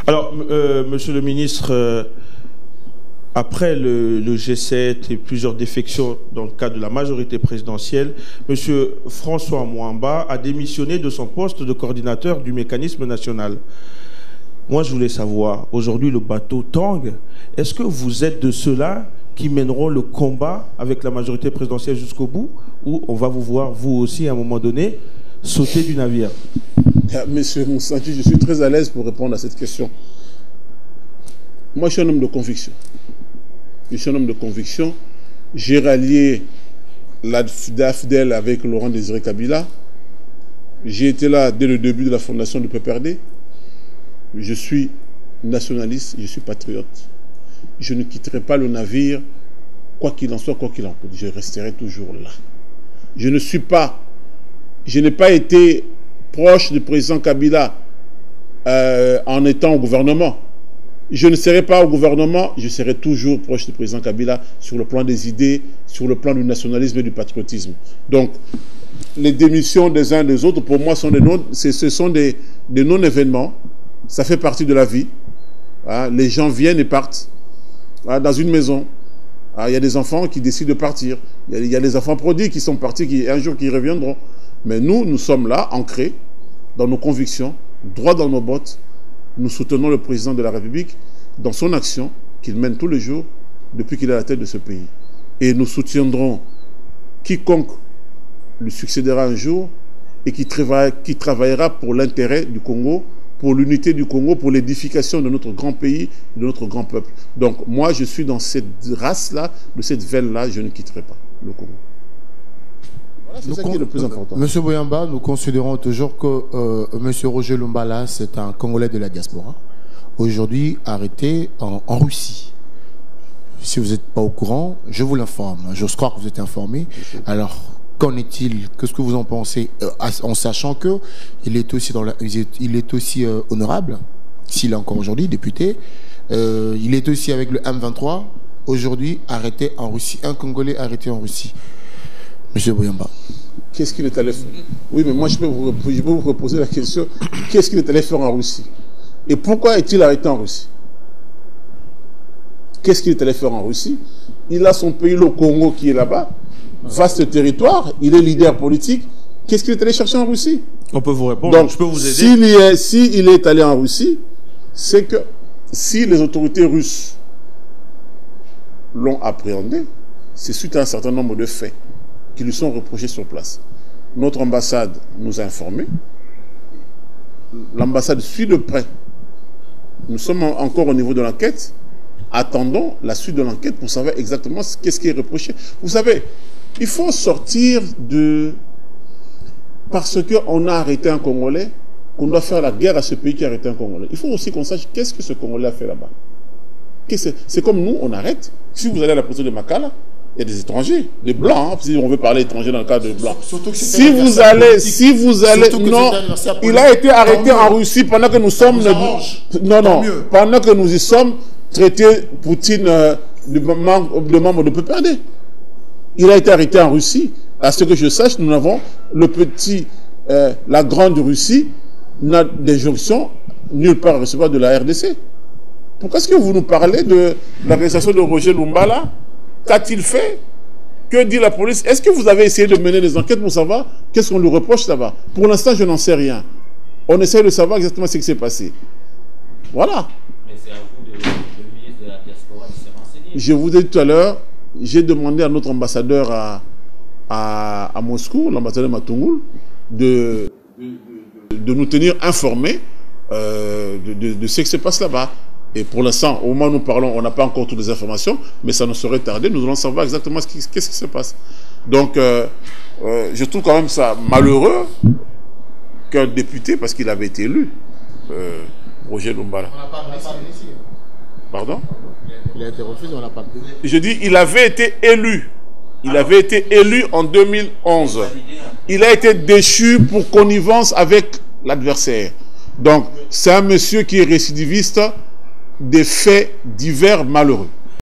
Alors, monsieur le ministre, après le G7 et plusieurs défections dans le cadre de la majorité présidentielle, monsieur François Mwamba a démissionné de son poste de coordinateur du mécanisme national. Moi, je voulais savoir, aujourd'hui, le bateau tangue. Est-ce que vous êtes de ceux-là qui mèneront le combat avec la majorité présidentielle jusqu'au bout, ou on va vous voir, vous aussi, à un moment donné, sauter du navire? Monsieur Moussanti, je suis très à l'aise pour répondre à cette question. Moi, je suis un homme de conviction. Je suis un homme de conviction. J'ai rallié l'AFDEL avec Laurent Désiré Kabila. J'ai été là dès le début de la fondation du PPRD. Je suis nationaliste, je suis patriote. Je ne quitterai pas le navire, quoi qu'il en soit, quoi qu'il en coûte. Je resterai toujours là. Je n'ai pas été proche du président Kabila en étant au gouvernement. Je ne serai pas au gouvernement, je serai toujours proche du président Kabila sur le plan des idées, sur le plan du nationalisme et du patriotisme. Donc, les démissions des uns des autres, pour moi, ce sont des non-événements. Ça fait partie de la vie. Les gens viennent et partent. Dans une maison, il y a des enfants qui décident de partir. Il y a des enfants prodigues qui sont partis, un jour qui reviendront. Mais nous sommes là, ancrés dans nos convictions, droit dans nos bottes. Nous soutenons le président de la République dans son action qu'il mène tous les jours depuis qu'il est à la tête de ce pays. Et nous soutiendrons quiconque lui succédera un jour et qui travaillera pour l'intérêt du Congo, pour l'unité du Congo, pour l'édification de notre grand pays, de notre grand peuple. Donc moi, je suis dans cette race-là, de cette veine-là, je ne quitterai pas le Congo. Voilà, c'est ça qui est le plus important. Monsieur Boyamba, nous considérons toujours que monsieur Roger Lumbala, c'est un Congolais de la diaspora, aujourd'hui arrêté en Russie. Si vous n'êtes pas au courant, je vous l'informe. J'ose croire que vous êtes informé. Alors, qu'en est-il? Qu'est-ce que vous en pensez, en sachant que il est aussi honorable, s'il est encore aujourd'hui député. Il est aussi avec le M23, aujourd'hui arrêté en Russie. Un Congolais arrêté en Russie. Monsieur Boyamba. Qu'est-ce qu'il est allé faire? Oui, mais moi je peux vous reposer la question. Qu'est-ce qu'il est allé faire en Russie? Et pourquoi est-il arrêté en Russie? Qu'est-ce qu'il est allé faire en Russie? Il a son pays, le Congo, qui est là-bas. Vaste territoire, il est leader politique. Qu'est-ce qu'il est allé chercher en Russie? On peut vous répondre. Donc, je peux vous aider. S'il est allé en Russie, c'est que si les autorités russes l'ont appréhendé, c'est suite à un certain nombre de faits qui lui sont reprochés sur place. Notre ambassade nous a informés. L'ambassade suit de près. Nous sommes encore au niveau de l'enquête. Attendons la suite de l'enquête pour savoir exactement qu'est-ce qui est reproché. Vous savez, il faut sortir de... Parce qu'on a arrêté un Congolais, qu'on doit faire la guerre à ce pays qui a arrêté un Congolais. Il faut aussi qu'on sache qu'est-ce que ce Congolais a fait là-bas. C'est comme nous, on arrête. Si vous allez à la prison de Makala, il y a des étrangers, des blancs, hein, si on veut parler étrangers dans le cadre de blancs. Si vous allez, non, il a été arrêté en Russie pendant que nous sommes... pendant que nous y sommes, traité Poutine de membre de PPRD. Il a été arrêté en Russie. À ce que je sache, nous avons la grande Russie n'a d'injonction nulle part à recevoir de la RDC. Pourquoi est-ce que vous nous parlez de l'arrestation de Roger Lumbala? Qu'a-t-il fait? Que dit la police? Est-ce que vous avez essayé de mener des enquêtes pour savoir qu'est-ce qu'on lui reproche là-bas? Pour l'instant, je n'en sais rien. On essaie de savoir exactement ce qui s'est passé. Voilà. Mais c'est à vous, le ministre de la diaspora, de se renseigner. Je vous ai dit tout à l'heure, j'ai demandé à notre ambassadeur à Moscou, l'ambassadeur Matungoul, de nous tenir informés de ce qui se passe là-bas. Et pour l'instant, au moment où nous parlons, on n'a pas encore toutes les informations, mais ça ne saurait tarder. Nous allons savoir exactement qu'est-ce qui se passe. Donc, je trouve quand même ça malheureux qu'un député, parce qu'il avait été élu, Roger Lumbala. On n'a pas ici. Pardon? Il a été refusé, on n'a pas pris. Je dis, il avait été élu. Il avait été élu en 2011. Il a été déchu pour connivence avec l'adversaire. Donc, c'est un monsieur qui est récidiviste des faits divers malheureux.